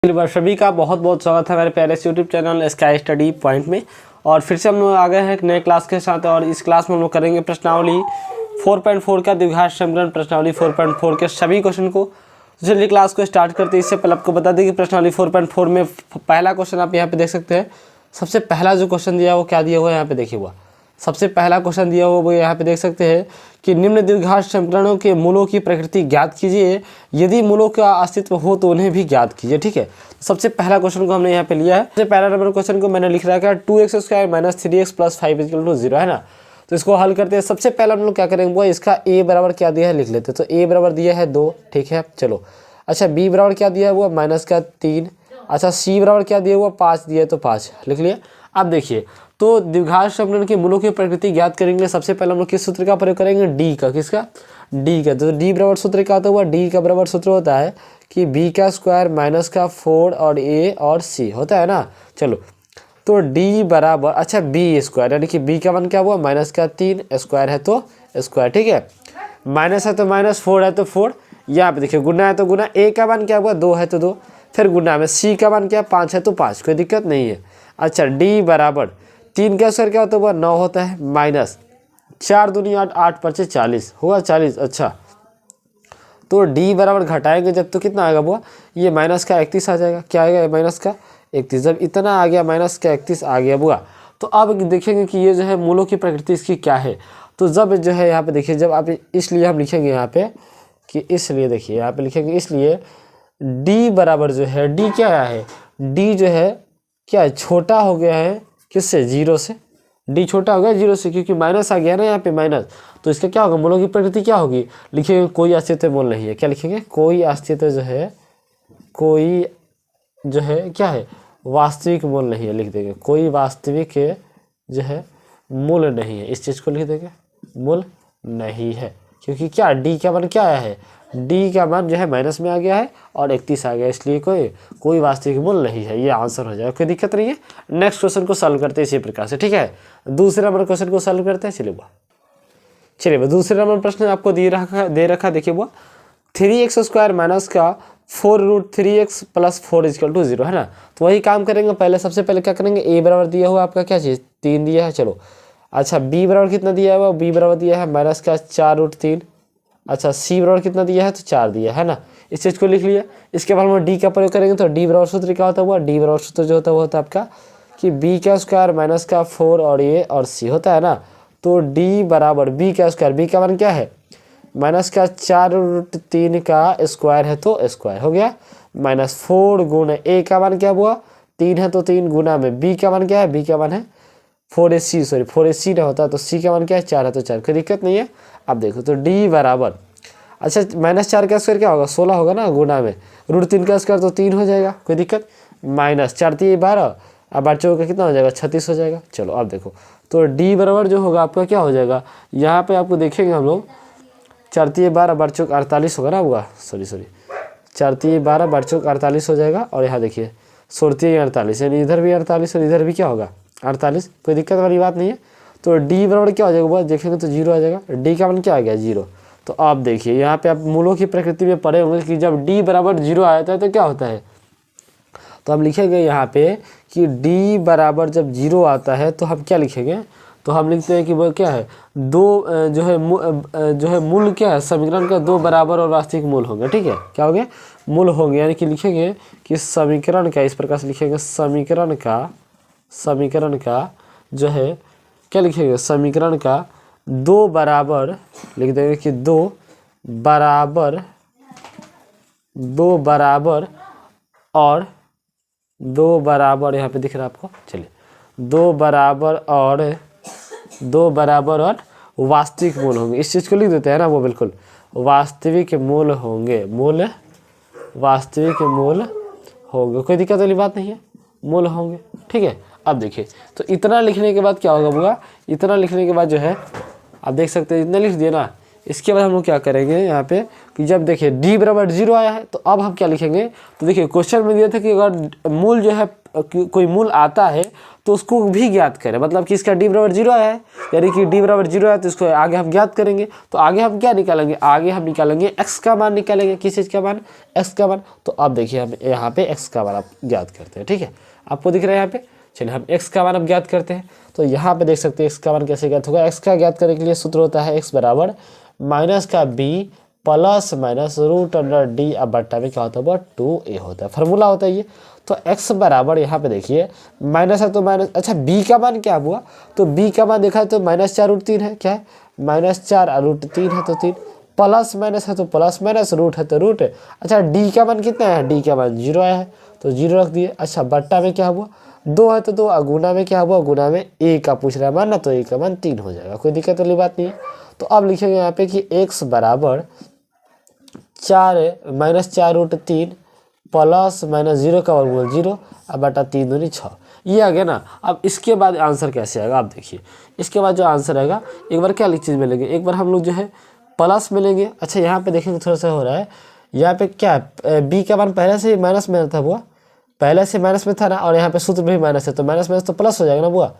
सभी का बहुत बहुत स्वागत है हमारे प्यारे YouTube channel sky study point में। और फिर से हम लोग आ गए हैं एक नए क्लास के साथ। और इस क्लास में हम लोग करेंगे प्रश्नावली 4.4 का द्विघात समीकरण प्रश्नावली 4.4 के सभी क्वेश्चन को। तो चलिए क्लास को स्टार्ट करते हैं। इससे पहले आपको बता दें कि प्रश्नावली 4.4 में पहला क्वेश्चन आप यहाँ पे देख सकते हैं। सबसे पहला जो क्वेश्चन दिया वो क्या दिया हुआ है यहाँ पे देखिए हुआ। सबसे पहला क्वेश्चन दिया हुआ वो यहाँ पे देख सकते हैं कि निम्न द्विघात समीकरणों के मूलों की प्रकृति ज्ञात कीजिए, यदि मूलों का अस्तित्व हो तो उन्हें भी ज्ञात कीजिए। ठीक है, तो सबसे पहला क्वेश्चन को हमने यहाँ पे लिया है। सबसे पहला नंबर क्वेश्चन को मैंने लिख रखा है 2x² - 3x + 5 = 0 है ना। तो इसको हल करते हैं। सबसे पहला हम लोग क्या करेंगे वो इसका a बराबर क्या दिया है लिख लेते हैं। तो a बराबर दिया है 2। ठीक है चलो। अच्छा b बराबर क्या दिया है वो -3। अच्छा c बराबर क्या दिया हुआ 5 दिया है तो 5 लिख लिया। अब देखिए तो द्विघात समीकरण के मूलों की प्रकृति ज्ञात करेंगे। सबसे पहले हम लोग किस सूत्र का प्रयोग करेंगे, डी का। किसका, डी का। तो डी बराबर सूत्र क्या होता है, डी का बराबर सूत्र होता है कि b² - 4 और a और c होता है ना। चलो तो d बराबर अच्छा b² यानी कि b का मान क्या हुआ -3, स्क्वायर है तो स्क्वायर। ठीक है, माइनस है तो माइनस, 4 है तो 4। यहाँ पे देखिए गुना है तो गुना, a का मान क्या हुआ 2 है तो 2, फिर गुना में c का मान क्या 5 है तो 5, कोई दिक्कत नहीं है। अच्छा d बराबर 3 का स्क्वायर क्या होता है 9 होता है, माइनस 4 दूनी 8, 8 5 40 हुआ 40। अच्छा तो d बराबर घटाएंगे जब तो कितना आएगा वो, ये माइनस का 31 आ जाएगा। क्या आएगा माइनस का 31। जब इतना आ गया माइनस का 31 आ गया बुआ, तो अब देखेंगे कि ये जो है मूलों की प्रकृति इसकी क्या है। तो जब जो है यहाँ पे देखिए, जब आप इसलिए हम लिखेंगे यहाँ पे कि इसलिए देखिए यहाँ पे लिखेंगे इसलिए d बराबर जो है d क्या है, d जो है क्या है छोटा हो गया है किससे, 0 से। d छोटा हो गया 0 से क्योंकि माइनस आ गया ना यहाँ पे माइनस। तो इसका क्या होगा, मूलों की प्रकृति क्या होगी, लिखेंगे कोई अस्तित्व मूल नहीं है। क्या लिखेंगे, कोई अस्तित्व जो है, कोई जो है क्या है वास्तविक मूल नहीं है। लिख देंगे कोई वास्तविक जो है मूल नहीं है। इस चीज़ को लिख देंगे मूल नहीं है, क्योंकि क्या d का मान क्या आया है, d का मान जो है माइनस में आ गया है और 31 आ गया, इसलिए कोई वास्तविक मूल नहीं है। ये आंसर हो जाएगा, कोई दिक्कत नहीं है। नेक्स्ट क्वेश्चन को सॉल्व करते हैं इसी प्रकार से। ठीक है, दूसरे नंबर क्वेश्चन को सॉल्व करते हैं। चलिए दूसरे नंबर प्रश्न आपको दे रखा देखिए वो 3x² - 4√3x + 4 = 0 है ना। तो वही काम करेंगे। पहले सबसे पहले क्या करेंगे, a बराबर दिया हुआ आपका क्या चीज़ 3 दिया है। चलो अच्छा b बराबर कितना दिया है, b बराबर दिया है -4√3। अच्छा c बराबर कितना दिया है तो 4 दिया है ना। इस चीज़ को लिख लिया। इसके बाद हम d का प्रयोग करेंगे। तो d बराबर सूत्र क्या होता है, d बराबर सूत्र जो होता है वो होता है आपका कि b² - 4 और a और c होता है ना। तो d बराबर b², b का मान क्या है -4√3 का स्क्वायर है तो स्क्वायर हो गया, -4 गुना a का मान क्या हुआ 3 है तो 3 गुना में b का मान क्या है, b का मान है 4ac ना होता तो c का मान क्या है 4 है तो 4, कोई दिक्कत नहीं है। अब देखो तो d बराबर अच्छा -4 का स्क्वायर क्या होगा 16 होगा ना, गुना में √3 का स्क्वायर तो 3 हो जाएगा, कोई दिक्कत। -4 3 12, अब 8 का कितना हो जाएगा 36 हो जाएगा। चलो अब देखो तो d बराबर जो होगा आपका क्या हो जाएगा, यहाँ पे आपको देखेंगे हम लोग 4 3 12 8 48 होगा ना होगा, सॉरी 4 3 12 8 48 हो जाएगा। और यहाँ देखिए 16 48, यानी इधर भी 48 और इधर भी क्या होगा 48, कोई दिक्कत वाली बात नहीं है। तो d बराबर क्या हो जाएगा वो देखेंगे तो 0 आ जाएगा। d का मान क्या आ गया 0। तो आप देखिए यहाँ पे आप मूलों की प्रकृति में पढ़े होंगे कि जब d बराबर 0 आता है तो क्या होता है। तो हम लिखेंगे यहाँ पे कि d बराबर जब 0 आता है तो हम क्या लिखेंगे, तो हम लिखते हैं कि वो क्या है दो जो है मूल क्या है समीकरण का 2 बराबर और वास्तविक मूल होंगे। ठीक है, क्या होंगे मूल होंगे, यानी कि लिखेंगे कि समीकरण का, इस प्रकार से लिखेंगे समीकरण का जो है क्या लिखेंगे, समीकरण का 2 बराबर लिख देंगे कि 2 बराबर और 2 बराबर यहाँ पे दिख रहा है आपको। चलिए 2 बराबर और वास्तविक मूल होंगे। इस चीज़ को लिख देते हैं ना वो, बिल्कुल वास्तविक मूल होंगे, वास्तविक मूल होंगे, कोई दिक्कत वाली बात नहीं है, मूल होंगे। ठीक है, अब देखिए तो इतना लिखने के बाद क्या होगा बुआ, इतना लिखने के बाद जो है आप देख सकते हैं इतना लिख दिए ना। इसके बाद हम लोग क्या करेंगे यहाँ पे कि जब देखिए d बराबर 0 आया है तो अब हम क्या लिखेंगे। तो देखिए क्वेश्चन में दिया था कि अगर मूल जो है कोई मूल आता है तो उसको भी ज्ञात करें, मतलब कि इसका डी बराबर 0 है, यानी कि डी बराबर 0 है तो इसको आगे हम ज्ञात करेंगे। तो आगे हम क्या निकालेंगे, आगे हम निकालेंगे x का मान निकालेंगे। किस चीज़ का मान, x का मान। तो अब देखिए हम यहाँ पे x का मान आप ज्ञात करते हैं, ठीक है, आपको दिख रहा है यहाँ पे। चलिए हम x का मान अब ज्ञात करते हैं। तो यहाँ पे देख सकते हैं x का मान कैसे ज्ञात होगा। x का ज्ञात करने के लिए सूत्र होता है x बराबर माइनस का b plus minus root under D, अब बट्टा में क्या होता है, 2a होता है, फार्मूला होता है ये। तो x बराबर यहाँ पे देखिए माइनस है तो माइनस, अच्छा b का मान क्या हुआ, तो b का मान देखा तो -4√3 है, क्या है -4√3 है तो 3, प्लस माइनस है तो प्लस माइनस, रूट है तो रूट। अच्छा d का मान कितना है, d का मान 0 आया है तो 0 रख दिए। अच्छा बट्टा में क्या हुआ, 2 है तो 2, गुना में क्या हुआ, गुना में a का पूछ रहा है मान ना, तो a का मान 3 हो जाएगा, कोई दिक्कत वाली बात नहीं है। तो अब लिखेंगे यहाँ पे कि x बराबर 4√3 प्लस माइनस 0 का वर्गमूल 0, अब बटा 3 दूनी 6, ये आ गया ना। अब इसके बाद आंसर कैसे आएगा, आप देखिए इसके बाद जो आंसर आएगा, एक बार क्या चीज़ में लेंगे, एक बार हम लोग जो है प्लस में लेंगे। अच्छा यहाँ पे देखेंगे थोड़ा सा हो रहा है, यहाँ पे क्या b का मान पहले से ही माइनस में था बुआ, पहले से माइनस में था ना, और यहाँ पे सूत्र में भी माइनस है, तो माइनस माइनस तो प्लस हो जाएगा ना बुआ।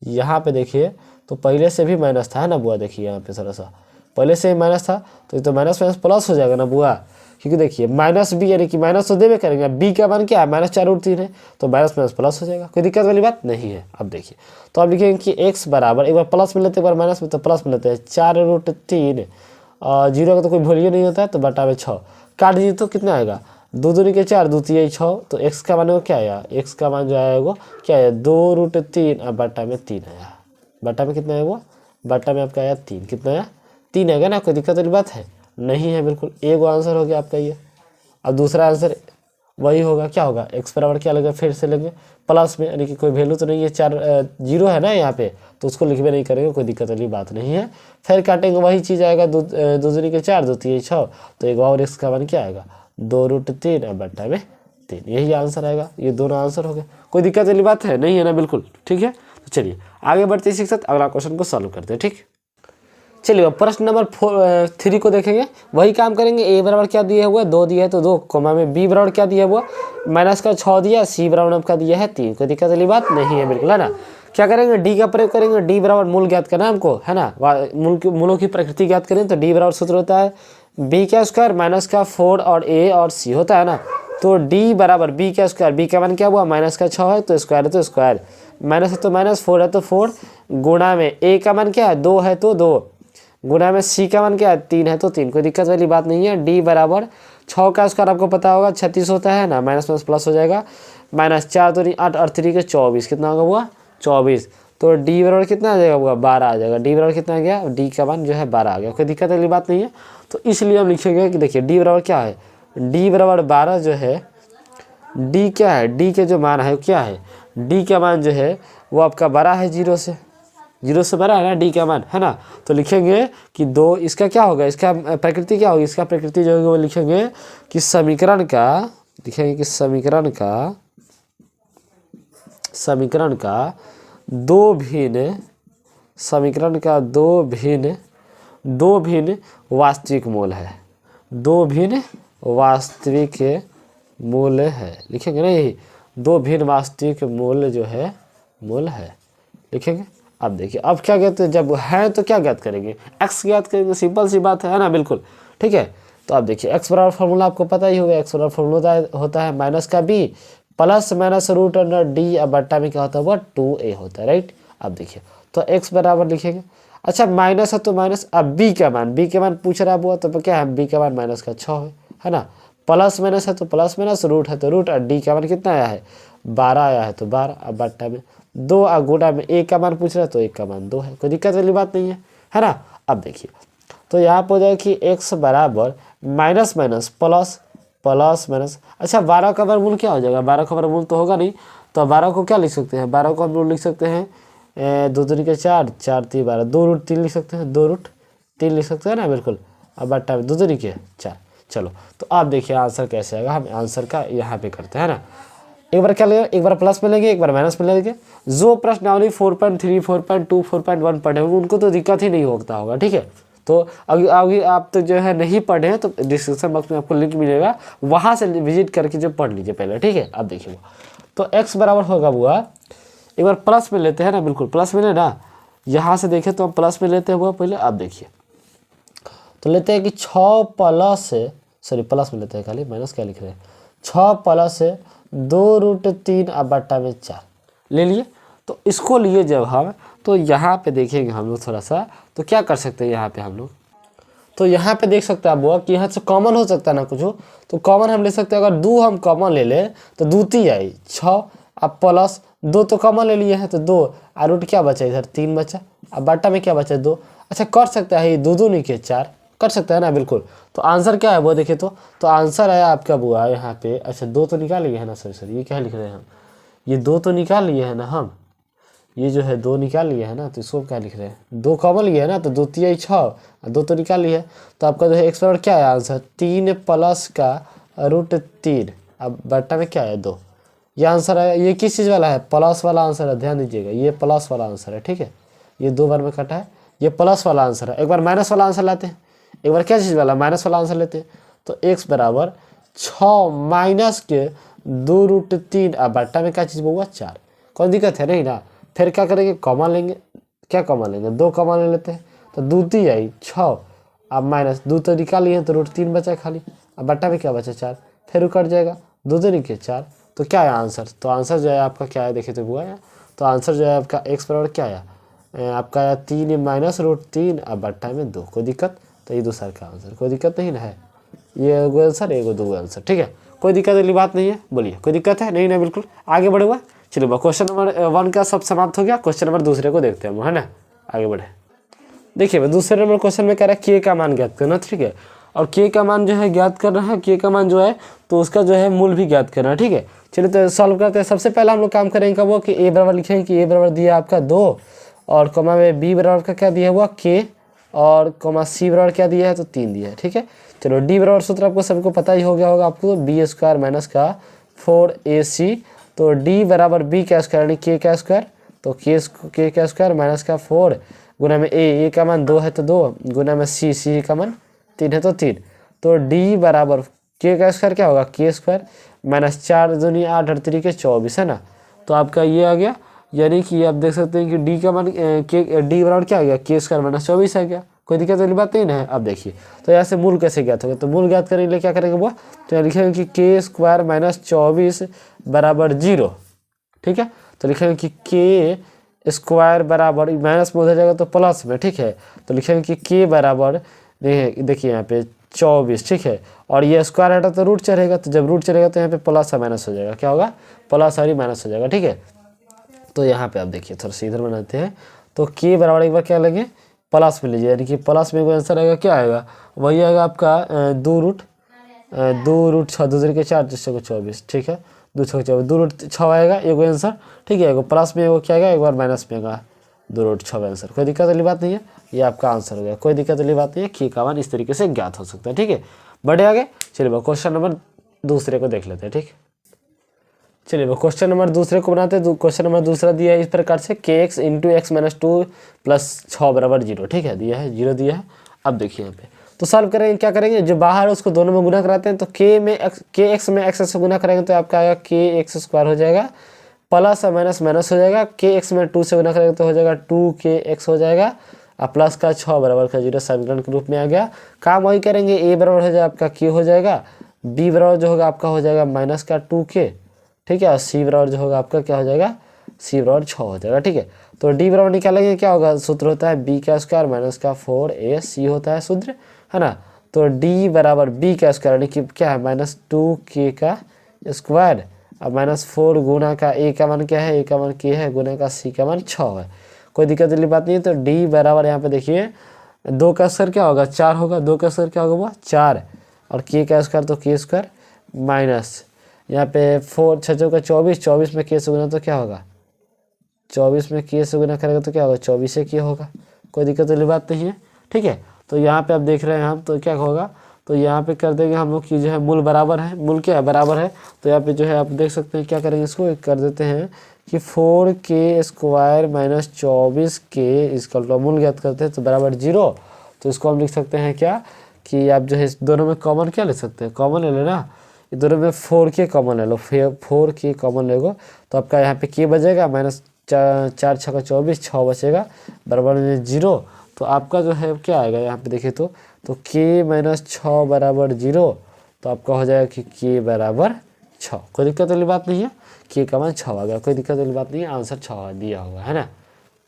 यहाँ पे देखिए तो पहले से भी माइनस था ना बुआ, देखिए यहाँ पे थोड़ा सा पहले से ही माइनस था, तो ये तो माइनस माइनस प्लस हो जाएगा ना बुआ, क्योंकि देखिए माइनस बी यानी कि माइनस तो देवे करेंगे, बी का मान क्या है -4√3 है, तो माइनस माइनस प्लस हो जाएगा, कोई दिक्कत वाली बात नहीं है। अब देखिए तो अब लिखेंगे कि x बराबर, एक बार प्लस में लेते हैं एक बार माइनस में, तो प्लस में लेते हैं 4√3, और 0 का तो कोई वैल्यू नहीं होता है, तो बटा में 6 काट दीजिए तो कितना आएगा, 2 दूनी के 4, 2 तिया 6, तो x का मान वो क्या आया, x का मान जो आएगा क्या है 2√3, अब बटा में 3 आया, बटा में कितना है वो, बटा में आपका आया 3, कितना आया 3 आएगा ना, कोई दिक्कत वाली बात है नहीं है, बिल्कुल एक आंसर हो गया आपका ये। अब दूसरा आंसर वही होगा, क्या होगा, x बराबर क्या लगेगा, फिर से लेंगे प्लस में, यानी कि कोई वैल्यू तो नहीं है, 0 है ना यहाँ पे, तो उसको लिखबे नहीं करेंगे, कोई दिक्कत वाली बात नहीं है। फिर काटेंगे वही चीज़ आएगा, 2 दूनी के 4, 2 तिया 6, तो एक और x का मान क्या आएगा 2√3, अब बट्टा में 3, यही आंसर आएगा। ये दोनों आंसर हो गए, कोई दिक्कत वाली बात है नहीं है ना, बिल्कुल ठीक है। तो चलिए आगे बढ़ते इसी के साथ अगला क्वेश्चन को सॉल्व करते हैं, ठीक। चलिए प्रश्न नंबर 3 को देखेंगे, वही काम करेंगे। a बराबर क्या दिया हुआ है 2 दिया है तो 2, कोमा में b बराबर क्या दिया हुआ -6 दिया, c बराबर आपका दिया है 3, कोई दिक्कत वाली बात नहीं है, बिल्कुल है ना। क्या करेंगे, d का प्रयोग करेंगे, d बराबर मूल ज्ञात करना है हमको, है ना, मूलों की प्रकृति ज्ञात करें तो d बराबर सूत्र होता है b का स्क्वायर माइनस का 4 और a और c होता है ना। तो d बराबर b का स्क्वायर, b का मान क्या हुआ -6 है तो स्क्वायर है तो स्क्वायर, माइनस है तो माइनस, 4 है तो 4, गुणा में a का मान क्या है 2 है तो 2, गुना में c का मान क्या है 3 है तो 3, कोई दिक्कत वाली बात नहीं है। d बराबर 6 का स्क्वायर आपको पता होगा 36 होता है ना, माइनस माइनस प्लस हो जाएगा, -4 तो 8 और 3 के 24, कितना होगा हुआ 24, तो d बराबर कितना आ जाएगा हुआ 12 आ जाएगा। d बराबर कितना आ गया, d का मान जो है 12 आ गया, कोई दिक्कत वाली बात नहीं है। तो इसलिए हम लिखेंगे कि देखिए d बराबर क्या है, d बराबर 12 जो है, d क्या है, d के जो मान है क्या है, d का मान जो है वो आपका 12 है, 0 से बड़ा है ना d का मान, है ना। तो लिखेंगे कि 2, इसका क्या होगा, इसका प्रकृति क्या होगी, इसका प्रकृति जो होगी वो लिखेंगे कि समीकरण का, लिखेंगे कि समीकरण का दो भिन्न वास्तविक मूल है, 2 भिन्न वास्तविक मूल है, लिखेंगे ना, यही 2 भिन्न वास्तविक मूल जो है मूल है, लिखेंगे। अब देखिए अब क्या कहते हैं, जब है तो क्या ज्ञात करेंगे, x ज्ञात करेंगे, सिंपल सी बात है ना, बिल्कुल ठीक है। तो अब देखिए x बराबर फार्मूला आपको पता ही होगा, x बराबर फार्मूला होता है माइनस का b plus minus root under D, अब बट्टा में क्या होता है वो 2a होता है, राइट। अब देखिए तो x बराबर लिखेंगे, अच्छा माइनस है तो माइनस, अब b का मान पूछ रहा है वो, तो क्या है b का मान -6 है ना, प्लस माइनस है तो प्लस माइनस, रूट है तो रूट, और d का मान कितना आया है 12 आया है तो 12, अब बट्टा में 2, गुणा में a का मान पूछ रहा है तो a का मान 2 है, कोई दिक्कत वाली बात नहीं है ना। अब देखिए तो यहाँ पर हो जाएगा कि x बराबर माइनस माइनस प्लस माइनस, अच्छा 12 का वर्गमूल क्या हो जाएगा, 12 का वर्गमूल तो होगा नहीं, तो 12 को क्या लिख सकते हैं, 12 को हम लोग लिख सकते हैं 2 दूनी के 4, 4 3 12, 2√3 लिख सकते हैं, 2√3 लिख सकते हैं ना, बिल्कुल। अब बट्टा में 2 दूनी के 4, चलो तो आप देखिए आंसर कैसे आएगा, हम आंसर का यहाँ पे करते हैं ना। एक बार क्या लेंगे, एक बार प्लस में लेंगे, एक बार माइनस में लेंगे। जो प्रश्नावली 4.3, 4.2, 4.1 पढ़े होंगे उनको तो दिक्कत ही नहीं होता होगा, ठीक है। तो अभी आप तो जो है नहीं पढ़े हैं तो डिस्क्रिप्शन बॉक्स में आपको लिंक मिलेगा, वहाँ से विजिट करके जो पढ़ लीजिए पहले, ठीक है। अब देखिए तो x बराबर होगा बुआ, एक बार प्लस में लेते हैं ना, बिल्कुल प्लस में ना, यहाँ से देखें तो हम प्लस में लेते हैं बुआ पहले। आप देखिए तो लेते हैं कि 6 प्लस है, सॉरी प्लस में लेते हैं, खाली माइनस क्या लिख रहे हैं, 6 प्लस 2√3 अब बट्टा में 4 ले लिए। तो इसको लिए जब हम, तो यहाँ पे देखेंगे हम लोग थोड़ा सा, तो क्या कर सकते हैं यहाँ पे हम लोग, तो यहाँ पे देख सकते हैं आप बुआ कि यहाँ से कॉमन हो सकता है ना कुछ हो, तो कॉमन हम ले सकते हैं। अगर 2 हम कॉमन ले लें तो 2 ती आई 6, अब प्लस 2 तो कॉमन ले लिए हैं तो 2, और रूट क्या बचा इधर 3 बचा, अब बट्टा में क्या बचा 2। अच्छा कर सकता है ये 2 2 नहीं के 4 कर सकता है ना, बिल्कुल। तो आंसर क्या है वो देखिए, तो आंसर है आपका बुआ यहाँ पे, अच्छा 2 तो निकाल लिए है ना, सॉरी ये क्या लिख रहे हैं हम, ये 2 तो निकाल लिए है ना हम, ये जो है 2 निकाल लिया है ना, तो इसको क्या लिख रहे हैं, 2 कॉमन लिया है ना, तो 2 तिया 6, 2 तो निकाल लिया है। तो आपका जो है x बराबर क्या है आंसर, 3 प्लस का √3, अब बट्टा में क्या है 2, ये आंसर है। ये किस चीज़ वाला है, प्लस वाला आंसर है, ध्यान दीजिएगा ये प्लस वाला आंसर है, ठीक है, ये 2 बार में कटा है, ये प्लस वाला आंसर है। एक बार माइनस वाला आंसर लाते हैं, एक बार क्या चीज़ वाला माइनस वाला आंसर लेते हैं, तो x बराबर 6 माइनस के 2√3, अब बट्टा में क्या चीज़ होगा 4, कोई दिक्कत है नहीं ना। फिर क्या करेंगे, कॉमन लेंगे, क्या कॉमन लेंगे 2 कॉमन ले लेते हैं, तो 2 ती आई 6, अब माइनस 2 तो निकाल लिए तो √3 बचा खाली, अब बट्टा में क्या बचा 4, फिर कट जाएगा 2 2 नहीं के 4, तो क्या है आंसर, तो आंसर जो है आपका क्या है देखिए तो हुआ है, तो आंसर जो है आपका x बराबर क्या आया आपका 3 माइनस √3, अब बट्टा में 2, कोई दिक्कत, तो ये दूसरा का आंसर, कोई दिक्कत नहीं ना है, ये एगो आंसर एगो दो आंसर, ठीक है, कोई दिक्कत वाली बात नहीं है, बोलिए कोई दिक्कत है नहीं ना, बिल्कुल आगे बढ़े हुआ। चलिए क्वेश्चन नंबर 1 का सब समाप्त हो गया, क्वेश्चन नंबर दूसरे को देखते हैं हम, है ना, आगे बढ़े। देखिए दूसरे नंबर क्वेश्चन में कह रहा है के का मान ज्ञात करना, ठीक है, और के का मान जो है ज्ञात करना है, के का मान जो है तो उसका जो है मूल भी ज्ञात करना है, ठीक है। चलिए तो सॉल्व करते हैं। सबसे पहले हम लोग काम करेंगे वो कि ए बराबर लिखेंगे कि ए बराबर दिया आपका 2, और कॉमा में बी बराबर का क्या दिया हुआ के, और कॉमा सी बराबर क्या दिया है तो 3 दिया है, ठीक है। चलो डी बराबर सूत्र आपको सबको पता ही हो गया होगा आपको, b² माइनस का 4ac, तो d बराबर b का स्क्वायर यानी k का स्क्वायर, तो k का स्क्वायर माइनस का 4 गुना में a का मान 2 है तो 2 गुना में c का मान 3 है तो 3, तो d बराबर k का स्क्वायर क्या होगा k स्क्वायर माइनस 4 दूनी 8 और 3 के 24 है ना, तो आपका ये आ गया, यानी कि आप देख सकते हैं कि d का मान d बराबर क्या आ गया k स्क्वायर माइनस 24 आ गया, कोई दिक्कत वाली बात नहीं है। अब देखिए तो यहाँ से मूल कैसे ज्ञात होगा, तो मूल ज्ञात करने के लिए क्या करेंगे वो, तो यहाँ लिखेंगे कि के स्क्वायर माइनस 24 बराबर 0, ठीक है, तो लिखेंगे कि के स्क्वायर बराबर माइनस में हो जाएगा तो प्लस में, ठीक है, तो लिखेंगे कि के बराबर देखिए यहाँ पे 24, ठीक है, और ये स्क्वायर हटा तो रूट चढ़ेगा, तो जब रूट चढ़ेगा तो यहाँ पे प्लस और माइनस हो जाएगा, क्या होगा प्लस और माइनस हो जाएगा, ठीक है। तो यहाँ पे आप देखिए थोड़ा सा इधर बनाते हैं, तो के बराबर एक बार क्या लगे प्लस में लीजिए, यानी कि प्लस में आंसर आएगा क्या आएगा, वही आएगा आपका 2√6 दूसरे के 4 जिससे को 24, ठीक है, 2 6 24 2√6 आएगा एगो आंसर, ठीक है, एगो प्लस में एगो क्या आएगा, एक बार माइनस में आएगा 2√6 आंसर, कोई दिक्कत वाली बात नहीं है, ये आपका आंसर हो गया, कोई दिक्कत वाली बात नहीं है, के का मान इस तरीके से ज्ञात हो सकता है, ठीक है। बढ़े आगे, चलिए क्वेश्चन नंबर दूसरे को देख लेते हैं, ठीक। चलिए वो क्वेश्चन नंबर दूसरे को बनाते हैं। क्वेश्चन नंबर दूसरा दिया है इस प्रकार से kx into x minus 2 plus 6 बराबर 0, ठीक है, दिया है 0 दिया है। अब देखिए यहाँ पे तो सॉल्व करेंगे, क्या करेंगे, जो बाहर है उसको दोनों में गुना कराते हैं, तो kx में x से गुना करेंगे तो आपका आएगा kx² हो जाएगा, प्लस और माइनस माइनस हो जाएगा, kx में 2 से गुना करेंगे तो हो जाएगा 2kx हो जाएगा, और प्लस का 6 बराबर का 0 समीकरण के रूप में आ गया। काम वही करेंगे, a बराबर हो जाएगा आपका k हो जाएगा, b बराबर जो होगा आपका हो जाएगा माइनस का 2k, ठीक है, और सी बराबर जो होगा आपका क्या हो जाएगा सी बराबर 6 हो जाएगा, ठीक है। तो डी बराबर निकालेंगे, क्या होगा सूत्र होता है बी का स्क्वायर माइनस का 4ac होता है सूत्र, है ना, तो डी बराबर बी का स्क्वायर यानी कि क्या है माइनस 2k का स्क्वायर अब माइनस 4 गुना का a का मान क्या है, a का मान k है, गुना का c का मान 6 है, कोई दिक्कत वाली बात नहीं है। तो डी बराबर यहाँ पे देखिए 2 का स्क्वायर क्या होगा 4 होगा, 2 का स्क्वायर क्या होगा वो 4, और k का स्क्वायर तो k स्क्वायर माइनस यहाँ पे 4 6 का 24, 24 में k से गुना तो क्या होगा 24 में k से गुना करेगा तो क्या होगा 24 से k होगा, कोई दिक्कत वाली बात नहीं है, ठीक है। तो यहाँ पे आप देख रहे हैं हम, तो क्या होगा, तो यहाँ पे कर देंगे हम लोग की जो है मूल बराबर है, मूल क्या है बराबर है, तो यहाँ पे जो है आप देख सकते हैं क्या करेंगे, इसको कर देते हैं कि 4k स्क्वायर माइनस 24k इसका मूल ज्ञात करते हैं तो बराबर 0। तो इसको हम लिख सकते हैं क्या कि आप जो है दोनों में कॉमन क्या ले सकते हैं, कॉमन ले लेना, ये दोनों में 4k कॉमन ले लो, 4k कॉमन लेगो तो आपका यहाँ पे k बचेगा, माइनस 4 6 का 24, 6 बचेगा बराबर में 0। तो आपका जो है क्या आएगा यहाँ पे देखिए तो k माइनस 6 बराबर 0, तो आपका हो जाएगा कि k बराबर 6। कोई दिक्कत वाली बात नहीं है, k का मान 6 आ गया, कोई दिक्कत वाली बात नहीं है, आंसर 6 दिया हुआ है ना।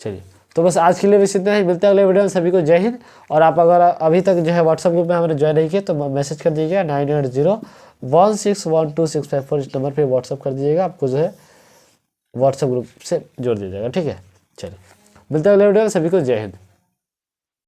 चलिए तो बस आज के लिए बस इतना ही, मिलते हैं अगले वीडियो में। सभी को जय हिंद। और आप अगर अभी तक जो है व्हाट्सअप ग्रुप में हमारे ज्वाइन नहीं किए तो मैसेज कर दीजिएगा 9801612654, इस नंबर पे व्हाट्सअप कर दीजिएगा, आपको जो है व्हाट्सअप ग्रुप से जोड़ दिया जाएगा, ठीक है। चलिए मिलते हैं अगले वीडियो में, सभी को जय हिंद।